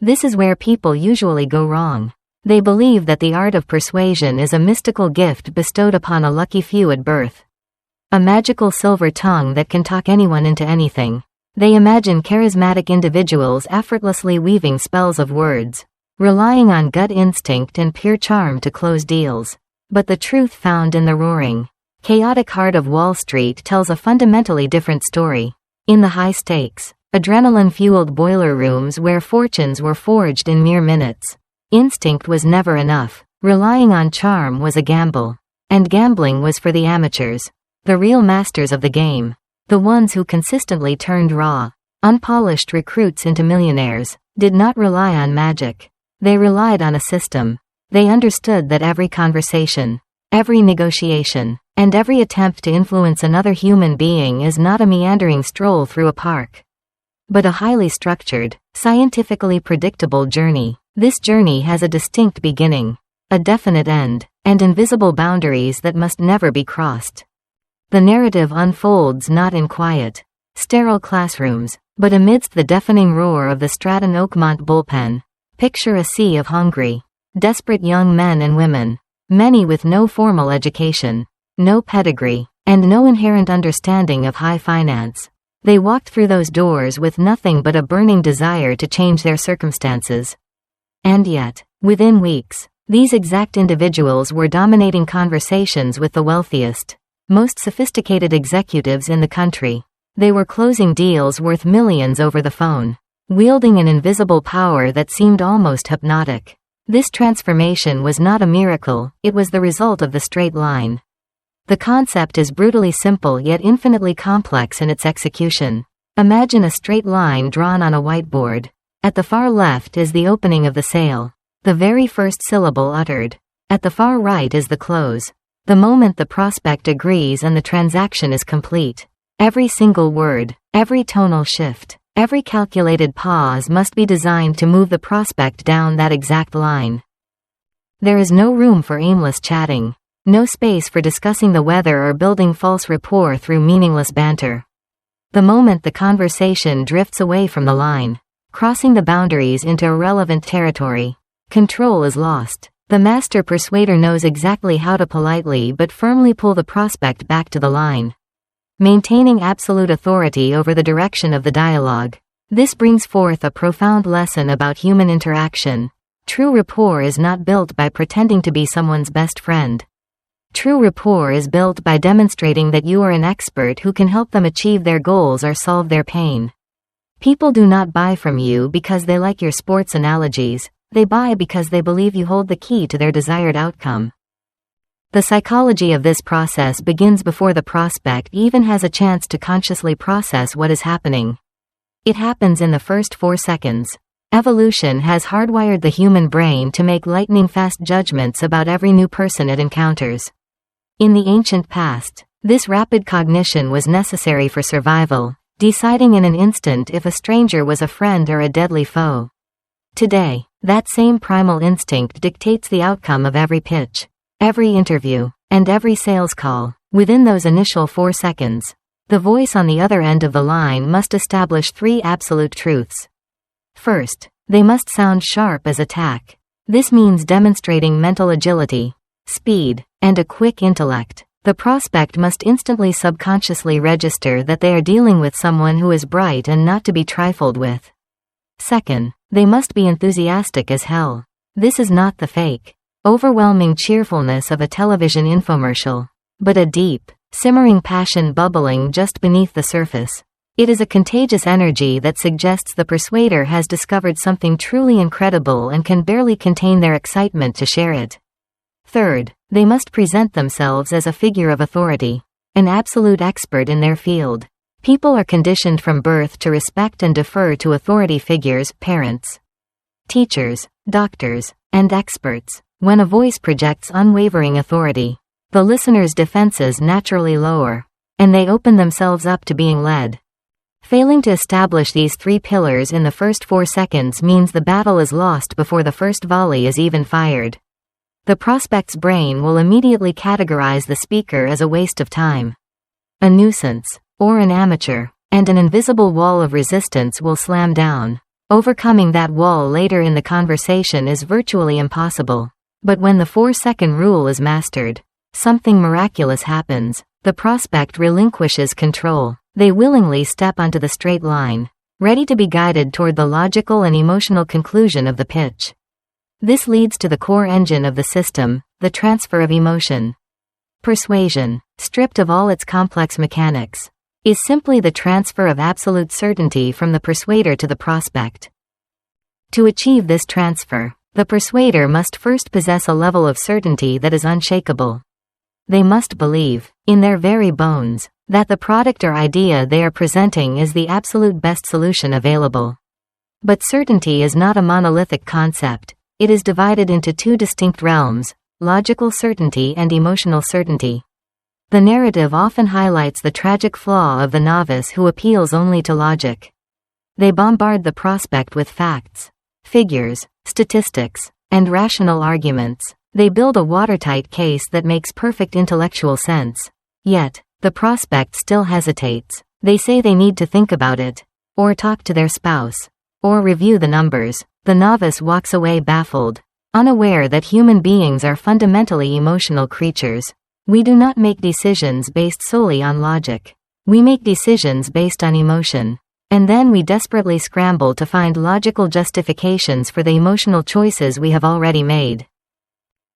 This is where people usually go wrong. They believe that the art of persuasion is a mystical gift bestowed upon a lucky few at birth. A magical silver tongue that can talk anyone into anything. They imagine charismatic individuals effortlessly weaving spells of words, relying on gut instinct and pure charm to close deals. But the truth found in the roaring, chaotic heart of Wall Street tells a fundamentally different story. In the high-stakes, adrenaline-fueled boiler rooms where fortunes were forged in mere minutes, instinct was never enough. Relying on charm was a gamble. And gambling was for the amateurs. The real masters of the game, the ones who consistently turned raw, unpolished recruits into millionaires, did not rely on magic. They relied on a system. They understood that every conversation, every negotiation, and every attempt to influence another human being is not a meandering stroll through a park, but a highly structured, scientifically predictable journey. This journey has a distinct beginning, a definite end, and invisible boundaries that must never be crossed. The narrative unfolds not in quiet, sterile classrooms, but amidst the deafening roar of the Stratton Oakmont bullpen. Picture a sea of hungry, desperate young men and women, many with no formal education, no pedigree, and no inherent understanding of high finance. They walked through those doors with nothing but a burning desire to change their circumstances. And yet, within weeks, these exact individuals were dominating conversations with the wealthiest, most sophisticated executives in the country. They were closing deals worth millions over the phone, wielding an invisible power that seemed almost hypnotic. This transformation was not a miracle, it was the result of the straight line. The concept is brutally simple yet infinitely complex in its execution. Imagine a straight line drawn on a whiteboard. At the far left is the opening of the sale, the very first syllable uttered. At the far right is the close, the moment the prospect agrees and the transaction is complete. Every single word, every tonal shift, every calculated pause must be designed to move the prospect down that exact line. There is no room for aimless chatting. No space for discussing the weather or building false rapport through meaningless banter. The moment the conversation drifts away from the line, crossing the boundaries into irrelevant territory, control is lost. The master persuader knows exactly how to politely but firmly pull the prospect back to the line, maintaining absolute authority over the direction of the dialogue. This brings forth a profound lesson about human interaction. True rapport is not built by pretending to be someone's best friend. True rapport is built by demonstrating that you are an expert who can help them achieve their goals or solve their pain. People do not buy from you because they like your sports analogies, they buy because they believe you hold the key to their desired outcome. The psychology of this process begins before the prospect even has a chance to consciously process what is happening. It happens in the first 4 seconds. Evolution has hardwired the human brain to make lightning-fast judgments about every new person it encounters. In the ancient past, this rapid cognition was necessary for survival, deciding in an instant if a stranger was a friend or a deadly foe. Today, that same primal instinct dictates the outcome of every pitch, every interview, and every sales call. Within those initial 4 seconds, the voice on the other end of the line must establish 3 absolute truths. First, they must sound sharp as a tack. This means demonstrating mental agility, speed, and a quick intellect. The prospect must instantly subconsciously register that they are dealing with someone who is bright and not to be trifled with. Second, they must be enthusiastic as hell. This is not the fake, overwhelming cheerfulness of a television infomercial, but a deep, simmering passion bubbling just beneath the surface. It is a contagious energy that suggests the persuader has discovered something truly incredible and can barely contain their excitement to share it. Third, they must present themselves as a figure of authority, an absolute expert in their field. People are conditioned from birth to respect and defer to authority figures, parents, teachers, doctors, and experts. When a voice projects unwavering authority, the listener's defenses naturally lower, and they open themselves up to being led. Failing to establish these 3 pillars in the first 4 seconds means the battle is lost before the first volley is even fired. The prospect's brain will immediately categorize the speaker as a waste of time, a nuisance, or an amateur, and an invisible wall of resistance will slam down. Overcoming that wall later in the conversation is virtually impossible. But when the 4-second rule is mastered, something miraculous happens. The prospect relinquishes control. They willingly step onto the straight line, ready to be guided toward the logical and emotional conclusion of the pitch. This leads to the core engine of the system, the transfer of emotion. Persuasion, stripped of all its complex mechanics, is simply the transfer of absolute certainty from the persuader to the prospect. To achieve this transfer, the persuader must first possess a level of certainty that is unshakable. They must believe, in their very bones, that the product or idea they are presenting is the absolute best solution available. But certainty is not a monolithic concept. It is divided into two distinct realms, logical certainty and emotional certainty. The narrative often highlights the tragic flaw of the novice who appeals only to logic. They bombard the prospect with facts, figures, statistics, and rational arguments. They build a watertight case that makes perfect intellectual sense. Yet, the prospect still hesitates. They say they need to think about it, or talk to their spouse, or review the numbers. The novice walks away baffled, unaware that human beings are fundamentally emotional creatures. We do not make decisions based solely on logic. We make decisions based on emotion. And then we desperately scramble to find logical justifications for the emotional choices we have already made.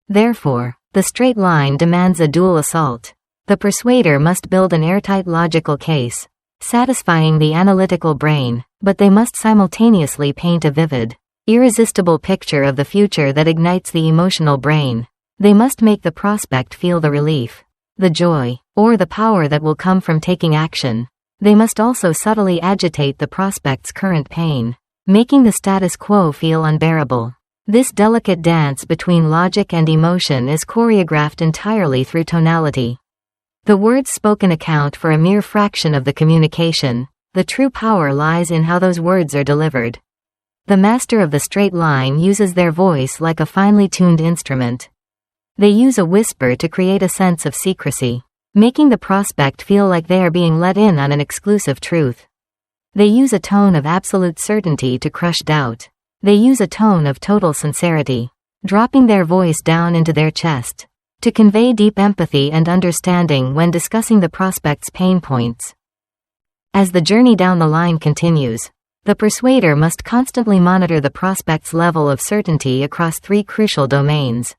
Therefore, the straight line demands a dual assault. The persuader must build an airtight logical case, satisfying the analytical brain, but they must simultaneously paint a vivid, irresistible picture of the future that ignites the emotional brain. They must make the prospect feel the relief, the joy, or the power that will come from taking action. They must also subtly agitate the prospect's current pain, making the status quo feel unbearable. This delicate dance between logic and emotion is choreographed entirely through tonality. The words spoken account for a mere fraction of the communication. The true power lies in how those words are delivered. The master of the straight line uses their voice like a finely tuned instrument. They use a whisper to create a sense of secrecy, making the prospect feel like they are being let in on an exclusive truth. They use a tone of absolute certainty to crush doubt. They use a tone of total sincerity, dropping their voice down into their chest, to convey deep empathy and understanding when discussing the prospect's pain points. As the journey down the line continues, the persuader must constantly monitor the prospect's level of certainty across three crucial domains,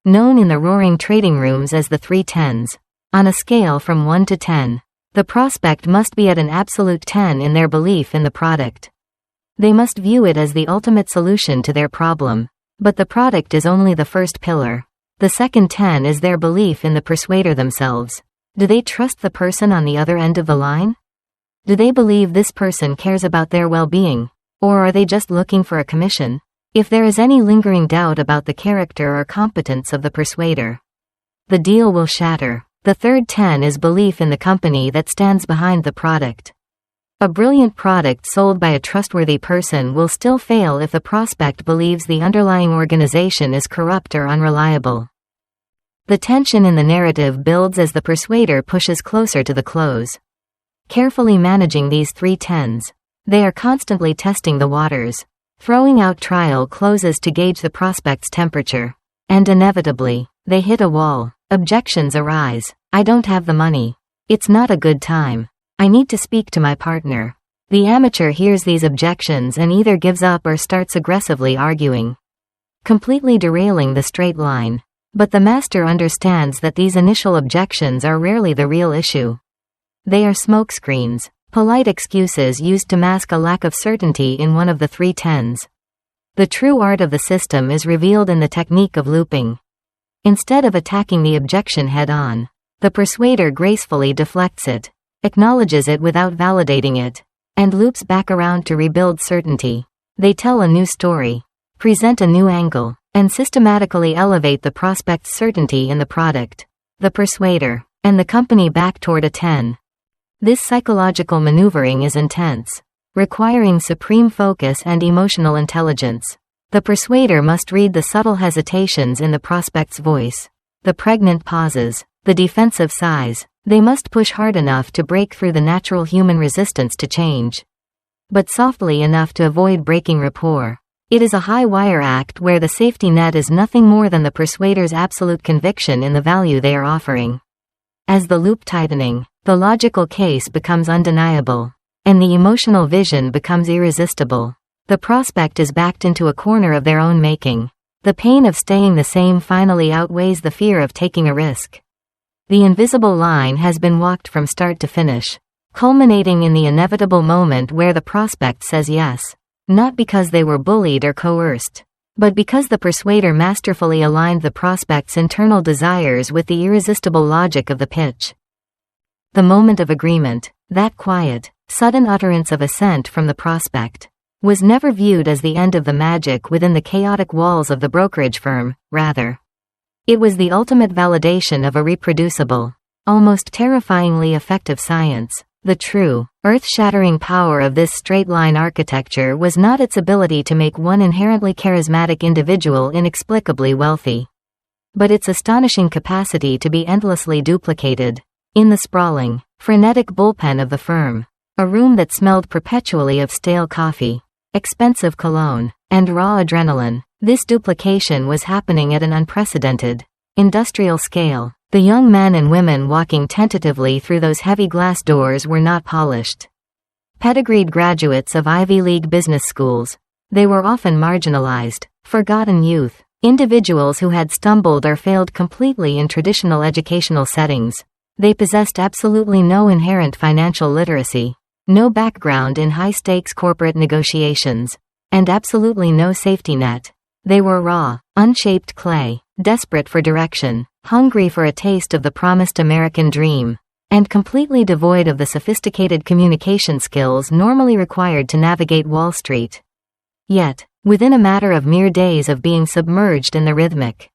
known in the roaring trading rooms as the 3 10s. On a scale from 1 to 10, the prospect must be at an absolute 10 in their belief in the product. They must view it as the ultimate solution to their problem. But the product is only the first pillar. The second 10 is their belief in the persuader themselves. Do they trust the person on the other end of the line? Do they believe this person cares about their well-being? Or are they just looking for a commission? If there is any lingering doubt about the character or competence of the persuader, the deal will shatter. The third 10 is belief in the company that stands behind the product. A brilliant product sold by a trustworthy person will still fail if the prospect believes the underlying organization is corrupt or unreliable. The tension in the narrative builds as the persuader pushes closer to the close. Carefully managing these 3 10s, they are constantly testing the waters, throwing out trial closes to gauge the prospect's temperature. And inevitably, they hit a wall. Objections arise. I don't have the money. It's not a good time. I need to speak to my partner. The amateur hears these objections and either gives up or starts aggressively arguing, completely derailing the straight line. But the master understands that these initial objections are rarely the real issue. They are smokescreens, polite excuses used to mask a lack of certainty in one of the 3 10s. The true art of the system is revealed in the technique of looping. Instead of attacking the objection head-on, the persuader gracefully deflects it, acknowledges it without validating it, and loops back around to rebuild certainty. They tell a new story, present a new angle, and systematically elevate the prospect's certainty in the product, the persuader, and the company back toward a 10. This psychological maneuvering is intense, requiring supreme focus and emotional intelligence. The persuader must read the subtle hesitations in the prospect's voice, the pregnant pauses, the defensive sighs. They must push hard enough to break through the natural human resistance to change. but softly enough to avoid breaking rapport. It is a high-wire act where the safety net is nothing more than the persuader's absolute conviction in the value they are offering. As the loop tightening, the logical case becomes undeniable, and the emotional vision becomes irresistible. The prospect is backed into a corner of their own making. The pain of staying the same finally outweighs the fear of taking a risk. The invisible line has been walked from start to finish, culminating in the inevitable moment where the prospect says yes. Not because they were bullied or coerced, but because the persuader masterfully aligned the prospect's internal desires with the irresistible logic of the pitch. The moment of agreement, that quiet, sudden utterance of assent from the prospect, was never viewed as the end of the magic within the chaotic walls of the brokerage firm. Rather, it was the ultimate validation of a reproducible, almost terrifyingly effective science. The true, earth-shattering power of this straight-line architecture was not its ability to make one inherently charismatic individual inexplicably wealthy, but its astonishing capacity to be endlessly duplicated. In the sprawling, frenetic bullpen of the firm, a room that smelled perpetually of stale coffee, expensive cologne, and raw adrenaline, this duplication was happening at an unprecedented, industrial scale. The young men and women walking tentatively through those heavy glass doors were not polished, pedigreed graduates of Ivy League business schools. They were often marginalized, forgotten youth, individuals who had stumbled or failed completely in traditional educational settings. They possessed absolutely no inherent financial literacy, no background in high-stakes corporate negotiations, and absolutely no safety net. They were raw, unshaped clay, desperate for direction, hungry for a taste of the promised American dream, and completely devoid of the sophisticated communication skills normally required to navigate Wall Street. Yet, within a matter of mere days of being submerged in the rhythmic,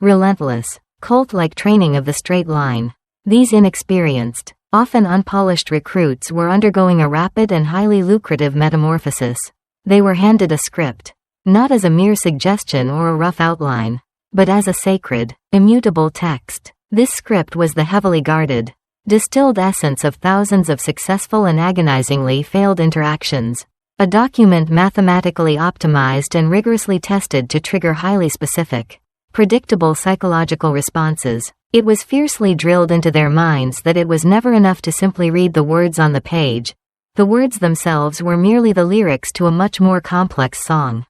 relentless, cult-like training of the straight line, these inexperienced, often unpolished recruits were undergoing a rapid and highly lucrative metamorphosis. They were handed a script, not as a mere suggestion or a rough outline, but as a sacred, immutable text. This script was the heavily guarded, distilled essence of thousands of successful and agonizingly failed interactions. A document mathematically optimized and rigorously tested to trigger highly specific, predictable psychological responses. It was fiercely drilled into their minds that it was never enough to simply read the words on the page. The words themselves were merely the lyrics to a much more complex song.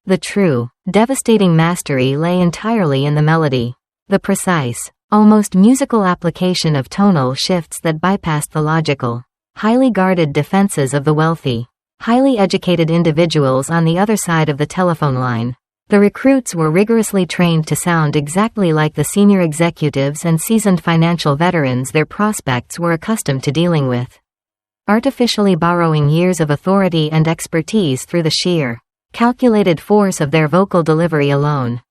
The true, devastating mastery lay entirely in the melody. The precise, almost musical application of tonal shifts that bypassed the logical, highly guarded defenses of the wealthy, highly educated individuals on the other side of the telephone line. The recruits were rigorously trained to sound exactly like the senior executives and seasoned financial veterans their prospects were accustomed to dealing with, artificially borrowing years of authority and expertise through the sheer, calculated force of their vocal delivery alone.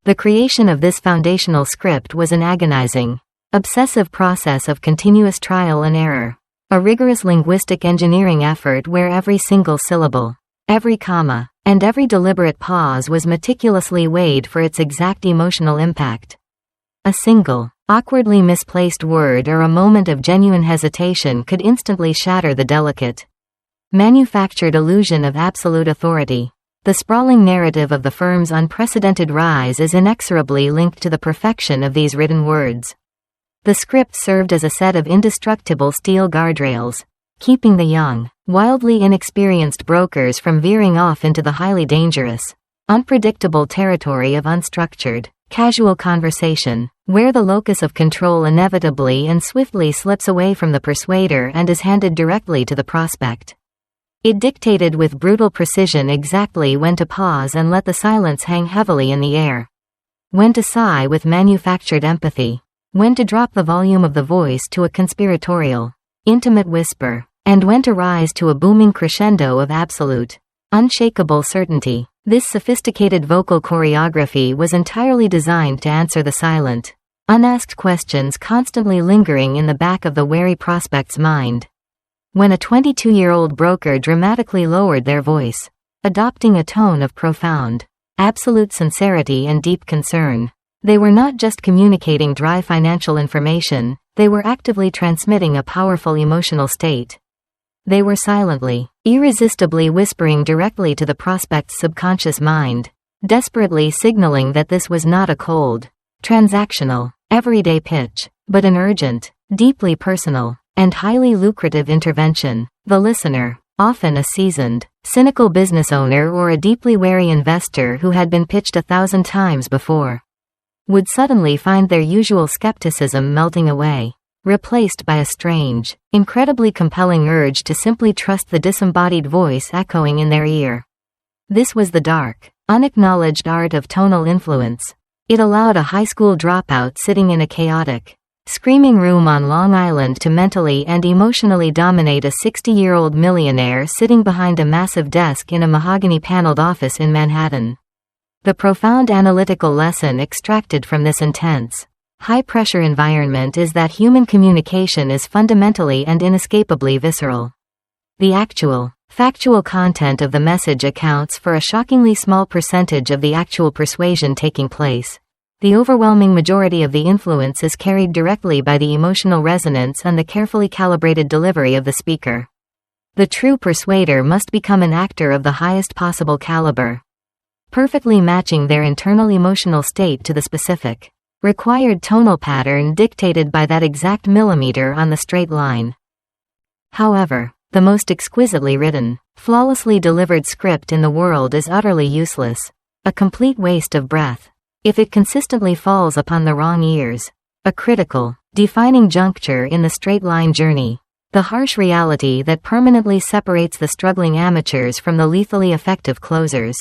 The creation of this foundational script was an agonizing, obsessive process of continuous trial and error, a rigorous linguistic engineering effort where every single syllable, every comma, and every deliberate pause was meticulously weighed for its exact emotional impact. A single, awkwardly misplaced word or a moment of genuine hesitation could instantly shatter the delicate, manufactured illusion of absolute authority. The sprawling narrative of the firm's unprecedented rise is inexorably linked to the perfection of these written words. The script served as a set of indestructible steel guardrails, keeping the young, wildly inexperienced brokers from veering off into the highly dangerous, unpredictable territory of unstructured, casual conversation, where the locus of control inevitably and swiftly slips away from the persuader and is handed directly to the prospect. It dictated with brutal precision exactly when to pause and let the silence hang heavily in the air, when to sigh with manufactured empathy, when to drop the volume of the voice to a conspiratorial, intimate whisper, and when to rise to a booming crescendo of absolute, unshakable certainty. This sophisticated vocal choreography was entirely designed to answer the silent, unasked questions constantly lingering in the back of the wary prospect's mind. When a 22-year-old broker dramatically lowered their voice, adopting a tone of profound, absolute sincerity and deep concern, they were not just communicating dry financial information, they were actively transmitting a powerful emotional state. They were silently, irresistibly whispering directly to the prospect's subconscious mind, desperately signaling that this was not a cold, transactional, everyday pitch, but an urgent, deeply personal, and highly lucrative intervention. The listener, often a seasoned, cynical business owner or a deeply wary investor who had been pitched 1,000 times before, would suddenly find their usual skepticism melting away, replaced by a strange, incredibly compelling urge to simply trust the disembodied voice echoing in their ear. This was the dark, unacknowledged art of tonal influence. It allowed a high school dropout sitting in a chaotic, screaming room on Long Island to mentally and emotionally dominate a 60-year-old millionaire sitting behind a massive desk in a mahogany-paneled office in Manhattan. The profound analytical lesson extracted from this intense, high-pressure environment is that human communication is fundamentally and inescapably visceral. The actual, factual content of the message accounts for a shockingly small percentage of the actual persuasion taking place. The overwhelming majority of the influence is carried directly by the emotional resonance and the carefully calibrated delivery of the speaker. The true persuader must become an actor of the highest possible caliber, perfectly matching their internal emotional state to the specific, required tonal pattern dictated by that exact millimeter on the straight line. However, the most exquisitely written, flawlessly delivered script in the world is utterly useless, a complete waste of breath, if it consistently falls upon the wrong ears. A critical, defining juncture in the straight-line journey, the harsh reality that permanently separates the struggling amateurs from the lethally effective closers,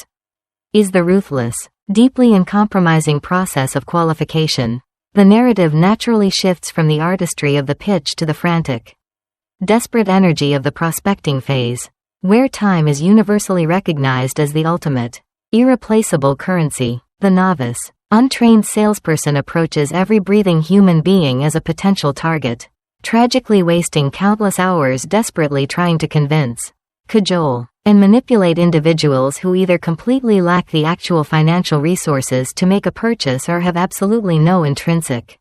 is the ruthless, deeply uncompromising process of qualification. The narrative naturally shifts from the artistry of the pitch to the frantic, desperate energy of the prospecting phase, where time is universally recognized as the ultimate, irreplaceable currency. The novice, untrained salesperson approaches every breathing human being as a potential target, tragically wasting countless hours desperately trying to convince, cajole, and manipulate individuals who either completely lack the actual financial resources to make a purchase or have absolutely no intrinsic,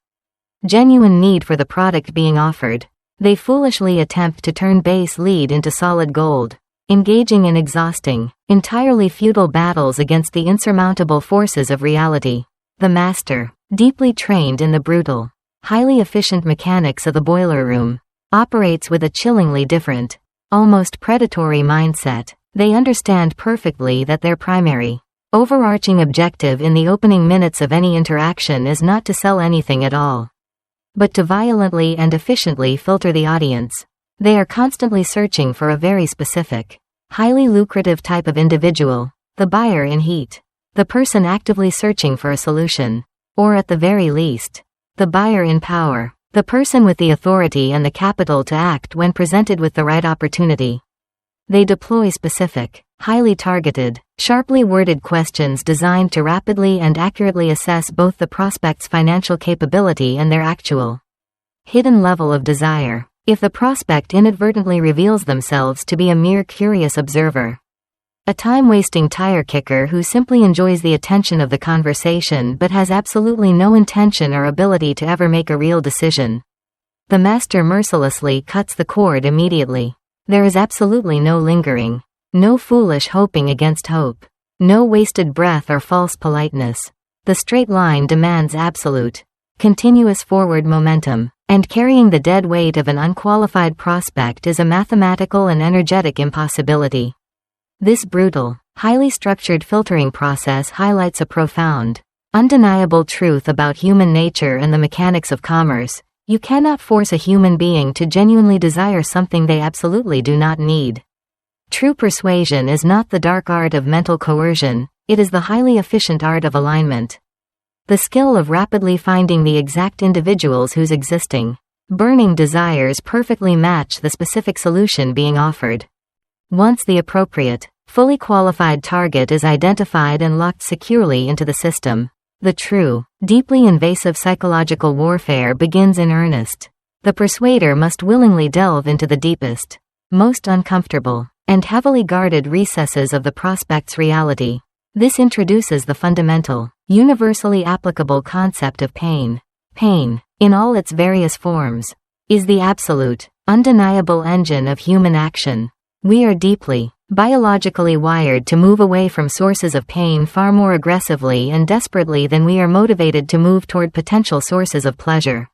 genuine need for the product being offered. They foolishly attempt to turn base lead into solid gold, engaging in exhausting, entirely futile battles against the insurmountable forces of reality. The master, deeply trained in the brutal, highly efficient mechanics of the boiler room, operates with a chillingly different, almost predatory mindset. They understand perfectly that their primary, overarching objective in the opening minutes of any interaction is not to sell anything at all, but to violently and efficiently filter the audience. They are constantly searching for a very specific, highly lucrative type of individual, the buyer in heat, the person actively searching for a solution, or at the very least, the buyer in power, the person with the authority and the capital to act when presented with the right opportunity. They deploy specific, highly targeted, sharply worded questions designed to rapidly and accurately assess both the prospect's financial capability and their actual, hidden level of desire. If the prospect inadvertently reveals themselves to be a mere curious observer, a time-wasting tire kicker who simply enjoys the attention of the conversation but has absolutely no intention or ability to ever make a real decision, the master mercilessly cuts the cord immediately. There is absolutely no lingering, no foolish hoping against hope, no wasted breath or false politeness. The straight line demands absolute, continuous forward momentum, and carrying the dead weight of an unqualified prospect is a mathematical and energetic impossibility. This brutal, highly structured filtering process highlights a profound, undeniable truth about human nature and the mechanics of commerce. You cannot force a human being to genuinely desire something they absolutely do not need. True persuasion is not the dark art of mental coercion, it is the highly efficient art of alignment. The skill of rapidly finding the exact individuals whose existing, burning desires perfectly match the specific solution being offered. Once the appropriate, fully qualified target is identified and locked securely into the system, the true, deeply invasive psychological warfare begins in earnest. The persuader must willingly delve into the deepest, most uncomfortable, and heavily guarded recesses of the prospect's reality. This introduces the fundamental, universally applicable concept of pain. Pain, in all its various forms, is the absolute, undeniable engine of human action. We are deeply, biologically wired to move away from sources of pain far more aggressively and desperately than we are motivated to move toward potential sources of pleasure.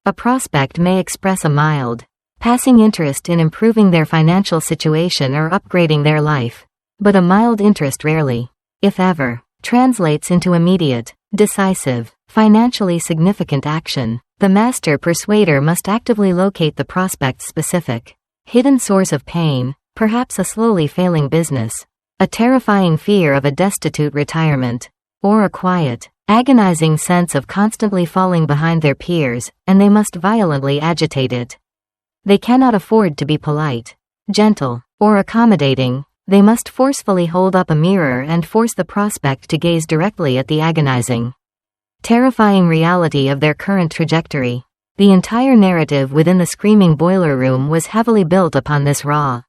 A prospect may express a mild, passing interest in improving their financial situation or upgrading their life, but a mild interest rarely, if ever, translates into immediate, decisive, financially significant action. The master persuader must actively locate the prospect's specific, hidden source of pain, perhaps a slowly failing business, a terrifying fear of a destitute retirement, or a quiet, agonizing sense of constantly falling behind their peers, and they must violently agitate it. They cannot afford to be polite, gentle, or accommodating. They must forcefully hold up a mirror and force the prospect to gaze directly at the agonizing, terrifying reality of their current trajectory. The entire narrative within the screaming boiler room was heavily built upon this raw,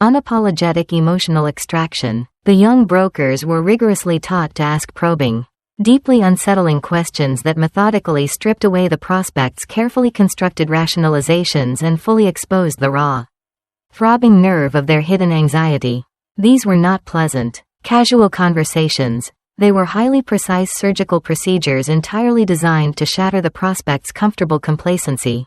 unapologetic emotional extraction. The young brokers were rigorously taught to ask probing, deeply unsettling questions that methodically stripped away the prospect's carefully constructed rationalizations and fully exposed the raw, throbbing nerve of their hidden anxiety. These were not pleasant, casual conversations. They were highly precise surgical procedures entirely designed to shatter the prospect's comfortable complacency.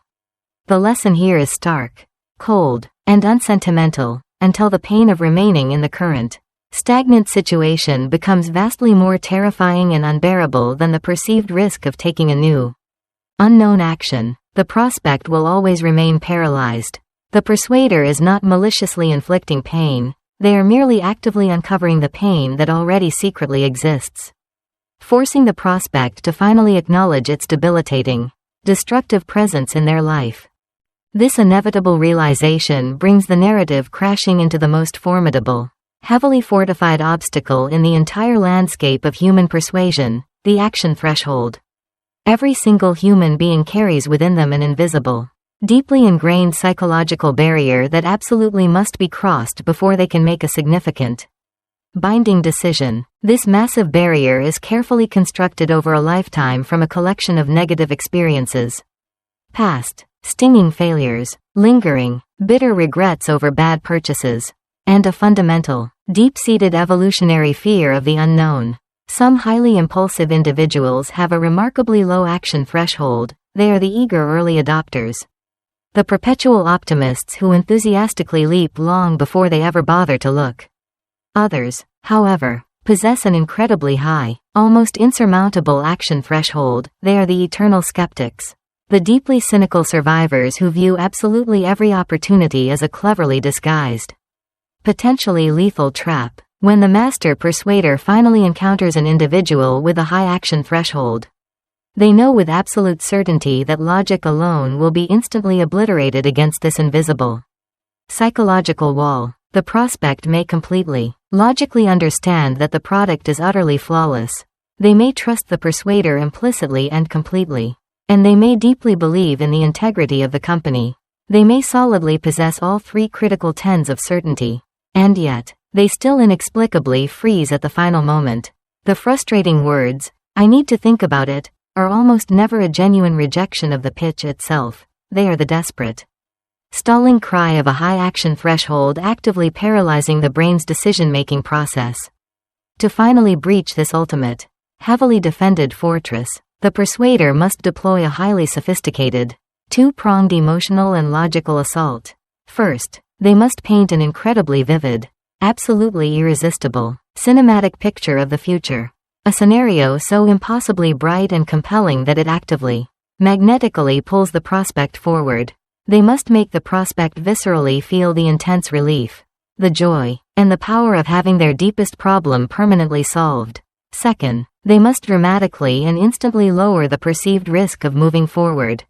The lesson here is stark, cold, and unsentimental, until the pain of remaining in the current, stagnant situation becomes vastly more terrifying and unbearable than the perceived risk of taking a new, unknown action. The prospect will always remain paralyzed. The persuader is not maliciously inflicting pain. They are merely actively uncovering the pain that already secretly exists, forcing the prospect to finally acknowledge its debilitating, destructive presence in their life. This inevitable realization brings the narrative crashing into the most formidable, heavily fortified obstacle in the entire landscape of human persuasion, the action threshold. Every single human being carries within them an invisible, deeply ingrained psychological barrier that absolutely must be crossed before they can make a significant, binding decision. This massive barrier is carefully constructed over a lifetime from a collection of negative experiences, past, stinging failures, lingering, bitter regrets over bad purchases, and a fundamental, deep-seated evolutionary fear of the unknown. Some highly impulsive individuals have a remarkably low action threshold. They are the eager early adopters, the perpetual optimists who enthusiastically leap long before they ever bother to look. Others, however, possess an incredibly high, almost insurmountable action threshold. They are the eternal skeptics, the deeply cynical survivors who view absolutely every opportunity as a cleverly disguised, potentially lethal trap. When the master persuader finally encounters an individual with a high action threshold, they know with absolute certainty that logic alone will be instantly obliterated against this invisible, psychological wall. The prospect may completely, logically understand that the product is utterly flawless. They may trust the persuader implicitly and completely. And they may deeply believe in the integrity of the company. They may solidly possess all three critical tenets of certainty. And yet, they still inexplicably freeze at the final moment. The frustrating words, "I need to think about it," are almost never a genuine rejection of the pitch itself. They are the desperate, stalling cry of a high action threshold actively paralyzing the brain's decision-making process. To finally breach this ultimate, heavily defended fortress, the persuader must deploy a highly sophisticated, two-pronged emotional and logical assault. First, they must paint an incredibly vivid, absolutely irresistible, cinematic picture of the future. A scenario so impossibly bright and compelling that it actively, magnetically pulls the prospect forward. They must make the prospect viscerally feel the intense relief, the joy, and the power of having their deepest problem permanently solved. Second, they must dramatically and instantly lower the perceived risk of moving forward.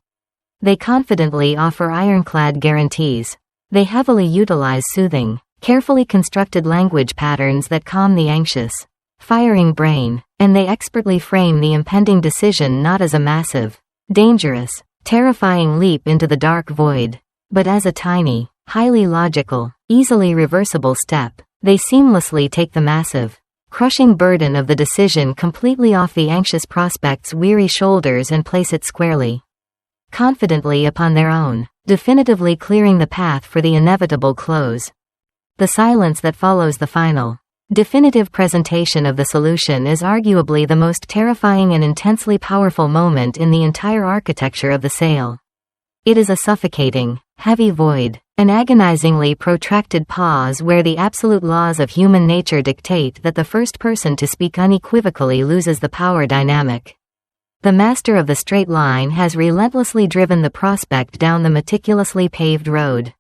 They confidently offer ironclad guarantees. They heavily utilize soothing, carefully constructed language patterns that calm the anxious, firing brain, and they expertly frame the impending decision not as a massive, dangerous, terrifying leap into the dark void, but as a tiny, highly logical, easily reversible step. They seamlessly take the massive, crushing burden of the decision completely off the anxious prospect's weary shoulders and place it squarely, confidently upon their own, definitively clearing the path for the inevitable close. The silence that follows the final, definitive presentation of the solution is arguably the most terrifying and intensely powerful moment in the entire architecture of the sale. It is a suffocating, heavy void, an agonizingly protracted pause where the absolute laws of human nature dictate that the first person to speak unequivocally loses the power dynamic. The master of the straight line has relentlessly driven the prospect down the meticulously paved road,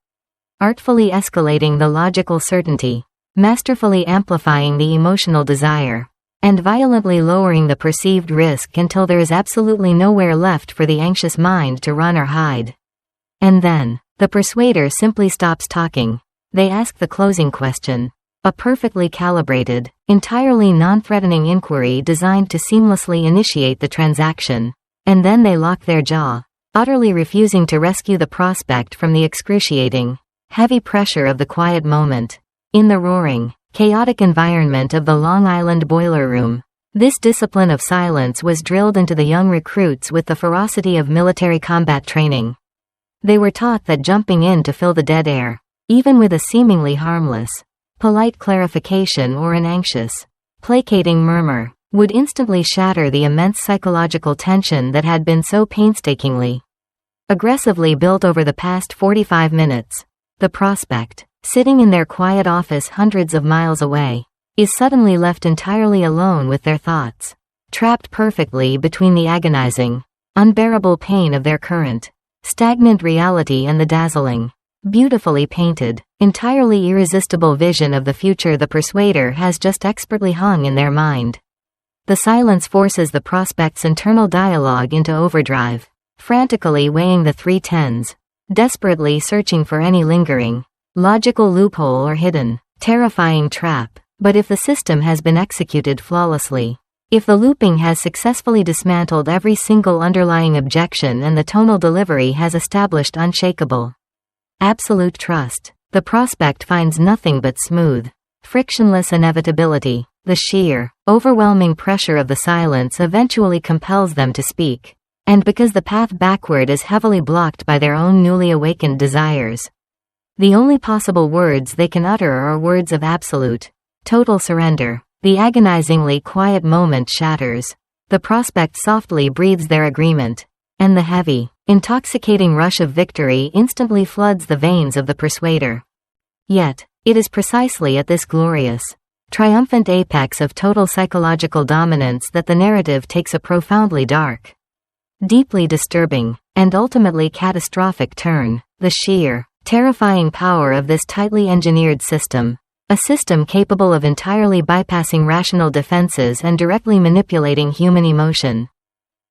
artfully escalating the logical certainty, masterfully amplifying the emotional desire, and violently lowering the perceived risk until there is absolutely nowhere left for the anxious mind to run or hide. And then, the persuader simply stops talking. They ask the closing question. A perfectly calibrated, entirely non-threatening inquiry designed to seamlessly initiate the transaction. And then they lock their jaw, utterly refusing to rescue the prospect from the excruciating, heavy pressure of the quiet moment. In the roaring, chaotic environment of the Long Island boiler room, this discipline of silence was drilled into the young recruits with the ferocity of military combat training. They were taught that jumping in to fill the dead air, even with a seemingly harmless, polite clarification or an anxious, placating murmur, would instantly shatter the immense psychological tension that had been so painstakingly, aggressively built over the past 45 minutes. The prospect, sitting in their quiet office hundreds of miles away, is suddenly left entirely alone with their thoughts, trapped perfectly between the agonizing, unbearable pain of their current, stagnant reality and the dazzling, beautifully painted, entirely irresistible vision of the future the persuader has just expertly hung in their mind. The silence forces the prospect's internal dialogue into overdrive, frantically weighing the three tens, desperately searching for any lingering, logical loophole or hidden, terrifying trap. But if the system has been executed flawlessly, if the looping has successfully dismantled every single underlying objection and the tonal delivery has established unshakable, absolute trust, the prospect finds nothing but smooth, frictionless inevitability. The sheer, overwhelming pressure of the silence eventually compels them to speak. And because the path backward is heavily blocked by their own newly awakened desires, the only possible words they can utter are words of absolute, total surrender. The agonizingly quiet moment shatters. The prospect softly breathes their agreement, and the heavy, intoxicating rush of victory instantly floods the veins of the persuader. Yet, it is precisely at this glorious, triumphant apex of total psychological dominance that the narrative takes a profoundly dark, deeply disturbing, and ultimately catastrophic turn. The sheer, terrifying power of this tightly engineered system, a system capable of entirely bypassing rational defenses and directly manipulating human emotion,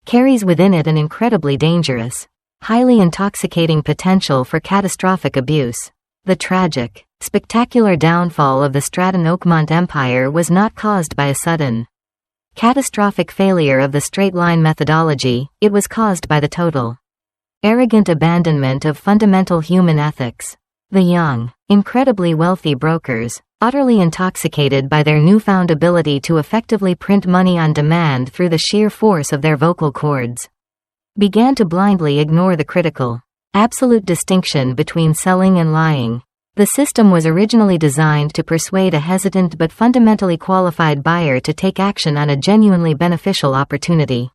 carries within it an incredibly dangerous, highly intoxicating potential for catastrophic abuse. The tragic, spectacular downfall of the Stratton-Oakmont Empire was not caused by a sudden, catastrophic failure of the straight-line methodology. It was caused by the total, arrogant abandonment of fundamental human ethics. The young, incredibly wealthy brokers, utterly intoxicated by their newfound ability to effectively print money on demand through the sheer force of their vocal cords, began to blindly ignore the critical, absolute distinction between selling and lying. The system was originally designed to persuade a hesitant but fundamentally qualified buyer to take action on a genuinely beneficial opportunity,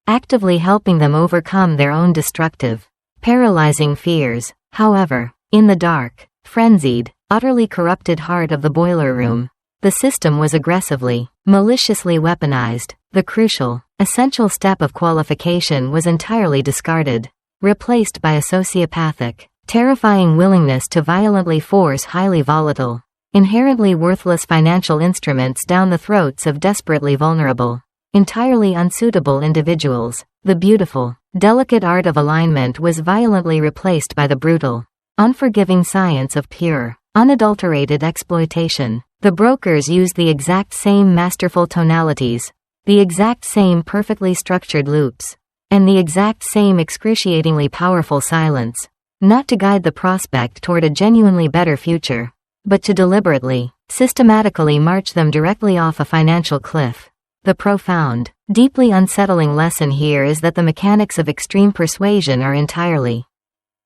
actively helping them overcome their own destructive, paralyzing fears. However, in the dark, frenzied, utterly corrupted heart of the boiler room, the system was aggressively, maliciously weaponized. The crucial, essential step of qualification was entirely discarded, replaced by a sociopathic, terrifying willingness to violently force highly volatile, inherently worthless financial instruments down the throats of desperately vulnerable, entirely unsuitable individuals. The beautiful, delicate art of alignment was violently replaced by the brutal, unforgiving science of pure, unadulterated exploitation. The brokers used the exact same masterful tonalities, the exact same perfectly structured loops, and the exact same excruciatingly powerful silence, not to guide the prospect toward a genuinely better future, but to deliberately, systematically march them directly off a financial cliff. The profound, deeply unsettling lesson here is that the mechanics of extreme persuasion are entirely,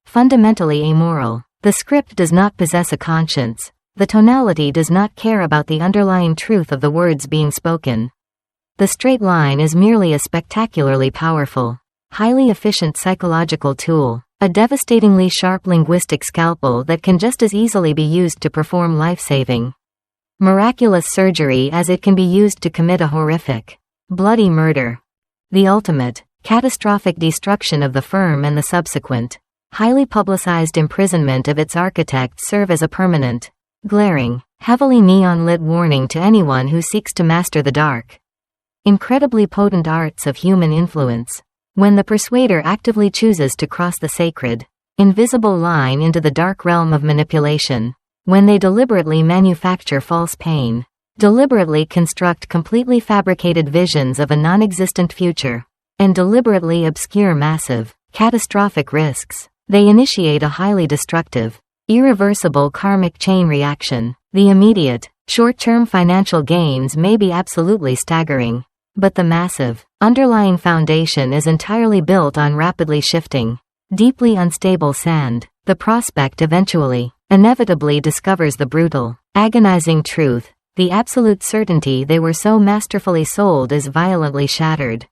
fundamentally amoral. The script does not possess a conscience. The tonality does not care about the underlying truth of the words being spoken. The straight line is merely a spectacularly powerful, highly efficient psychological tool, a devastatingly sharp linguistic scalpel that can just as easily be used to perform life-saving, miraculous surgery as it can be used to commit a horrific, bloody murder. The ultimate, catastrophic destruction of the firm and the subsequent, highly publicized imprisonment of its architects serve as a permanent, glaring, heavily neon-lit warning to anyone who seeks to master the dark, incredibly potent arts of human influence. When the persuader actively chooses to cross the sacred, invisible line into the dark realm of manipulation, when they deliberately manufacture false pain, deliberately construct completely fabricated visions of a non-existent future, and deliberately obscure massive, catastrophic risks, they initiate a highly destructive, irreversible karmic chain reaction. The immediate, short-term financial gains may be absolutely staggering, but the massive, underlying foundation is entirely built on rapidly shifting, deeply unstable sand. The prospect eventually, inevitably discovers the brutal, agonizing truth. The absolute certainty they were so masterfully sold is violently shattered,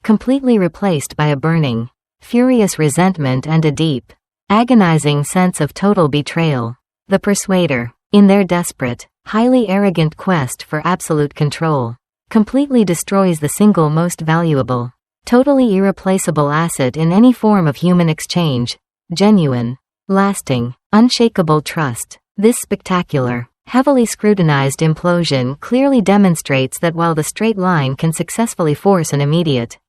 completely replaced by a burning, furious resentment and a deep, agonizing sense of total betrayal. The persuader, in their desperate, highly arrogant quest for absolute control, completely destroys the single most valuable, totally irreplaceable asset in any form of human exchange: genuine, lasting, unshakable trust. This spectacular, heavily scrutinized implosion clearly demonstrates that while the straight line can successfully force an immediate,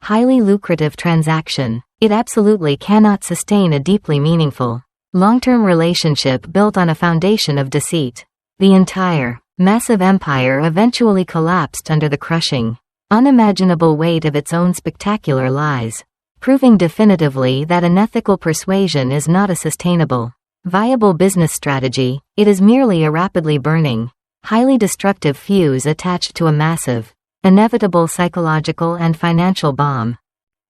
highly lucrative transaction, it absolutely cannot sustain a deeply meaningful, long-term relationship built on a foundation of deceit. The entire, massive empire eventually collapsed under the crushing, unimaginable weight of its own spectacular lies, proving definitively that unethical persuasion is not a sustainable, viable business strategy. It is merely a rapidly burning, highly destructive fuse attached to a massive, inevitable psychological and financial bomb.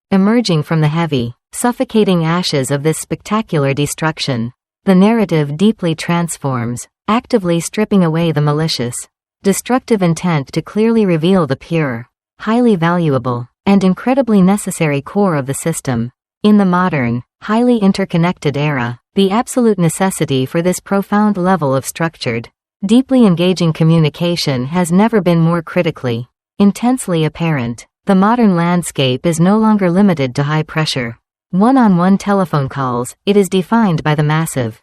Emerging from the heavy, suffocating ashes of this spectacular destruction, the narrative deeply transforms, actively stripping away the malicious, destructive intent to clearly reveal the pure, highly valuable, and incredibly necessary core of the system. In the modern, highly interconnected era, the absolute necessity for this profound level of structured, deeply engaging communication has never been more critically, intensely apparent. The modern landscape is no longer limited to high-pressure, one-on-one telephone calls. It is defined by the massive,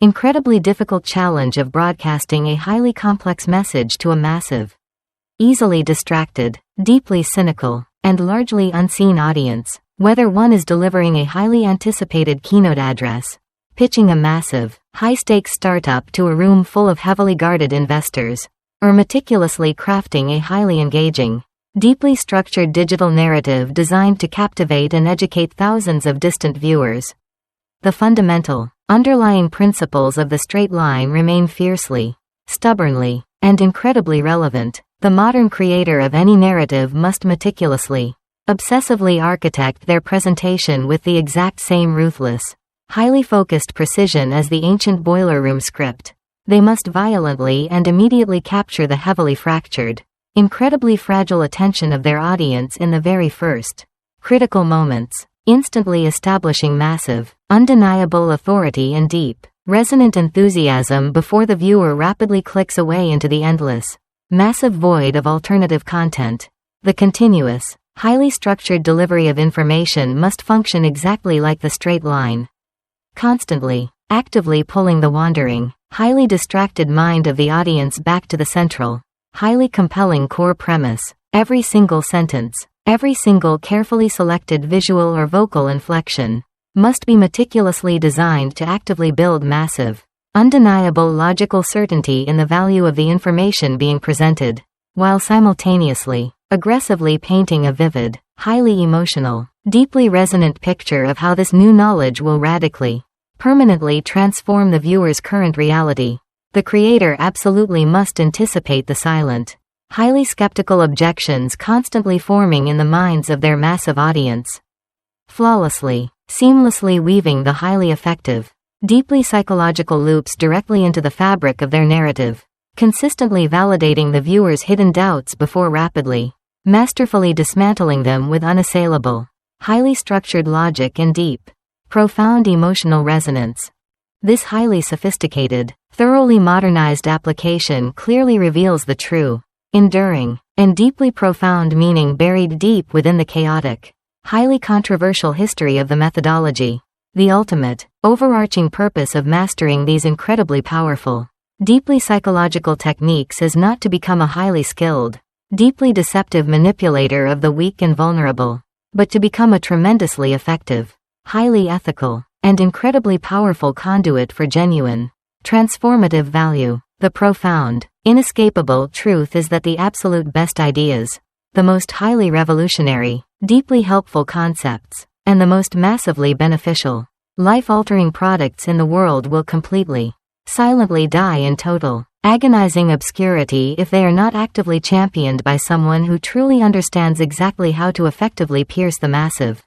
incredibly difficult challenge of broadcasting a highly complex message to a massive, easily distracted, deeply cynical, and largely unseen audience. Whether one is delivering a highly anticipated keynote address, pitching a massive, high-stakes startup to a room full of heavily guarded investors, or meticulously crafting a highly engaging, deeply structured digital narrative designed to captivate and educate thousands of distant viewers, the fundamental, underlying principles of the straight line remain fiercely, stubbornly, and incredibly relevant. The modern creator of any narrative must meticulously, obsessively architect their presentation with the exact same ruthless, highly focused precision as the ancient boiler room script. They must violently and immediately capture the heavily fractured, incredibly fragile attention of their audience in the very first, critical moments, instantly establishing massive, undeniable authority and deep, resonant enthusiasm before the viewer rapidly clicks away into the endless, massive void of alternative content. The continuous, highly structured delivery of information must function exactly like the straight line, constantly, actively pulling the wandering, highly distracted mind of the audience back to the central, highly compelling core premise. Every single sentence, every single carefully selected visual or vocal inflection, must be meticulously designed to actively build massive, undeniable logical certainty in the value of the information being presented, while simultaneously, aggressively painting a vivid, highly emotional, deeply resonant picture of how this new knowledge will radically, permanently transform the viewer's current reality. The creator absolutely must anticipate the silent, highly skeptical objections constantly forming in the minds of their massive audience. Flawlessly, seamlessly weaving the highly effective, deeply psychological loops directly into the fabric of their narrative, consistently validating the viewer's hidden doubts before rapidly, masterfully dismantling them with unassailable, highly structured logic and deep, profound emotional resonance. This highly sophisticated, thoroughly modernized application clearly reveals the true, enduring, and deeply profound meaning buried deep within the chaotic, highly controversial history of the methodology. The ultimate, overarching purpose of mastering these incredibly powerful, deeply psychological techniques is not to become a highly skilled, deeply deceptive manipulator of the weak and vulnerable, but to become a tremendously effective, highly ethical, and incredibly powerful conduit for genuine, transformative value. The profound, inescapable truth is that the absolute best ideas, the most highly revolutionary, deeply helpful concepts, and the most massively beneficial, life-altering products in the world will completely, silently die in total, agonizing obscurity if they are not actively championed by someone who truly understands exactly how to effectively pierce the massive,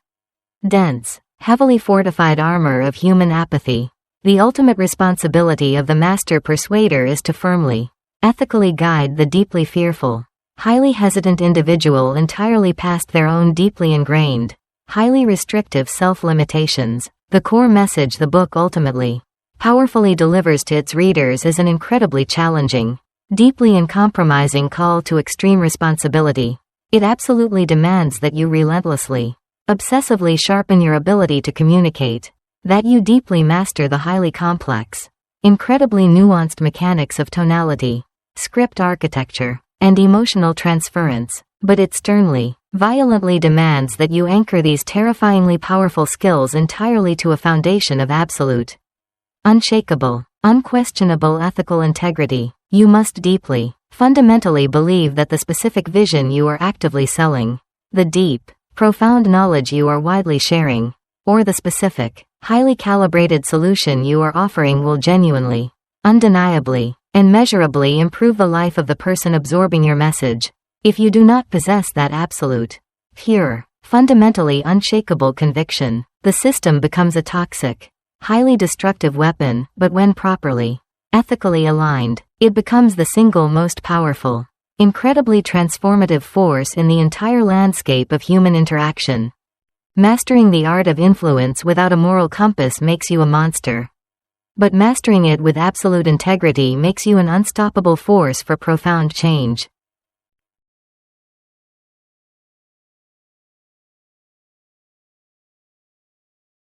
dense, heavily fortified armor of human apathy. The ultimate responsibility of the master persuader is to firmly, ethically guide the deeply fearful, highly hesitant individual entirely past their own deeply ingrained, highly restrictive self-limitations. The core message the book ultimately, powerfully delivers to its readers is an incredibly challenging, deeply uncompromising call to extreme responsibility. It absolutely demands that you relentlessly, obsessively sharpen your ability to communicate, that you deeply master the highly complex, incredibly nuanced mechanics of tonality, script architecture, and emotional transference, but it sternly, violently demands that you anchor these terrifyingly powerful skills entirely to a foundation of absolute, unshakable, unquestionable ethical integrity. You must deeply, fundamentally believe that the specific vision you are actively selling, the deep, profound knowledge you are widely sharing, or the specific, highly calibrated solution you are offering will genuinely, undeniably, and measurably improve the life of the person absorbing your message. If you do not possess that absolute, pure, fundamentally unshakable conviction, the system becomes a toxic, highly destructive weapon, but when properly, ethically aligned, it becomes the single most powerful, incredibly transformative force in the entire landscape of human interaction. Mastering the art of influence without a moral compass makes you a monster. But mastering it with absolute integrity makes you an unstoppable force for profound change.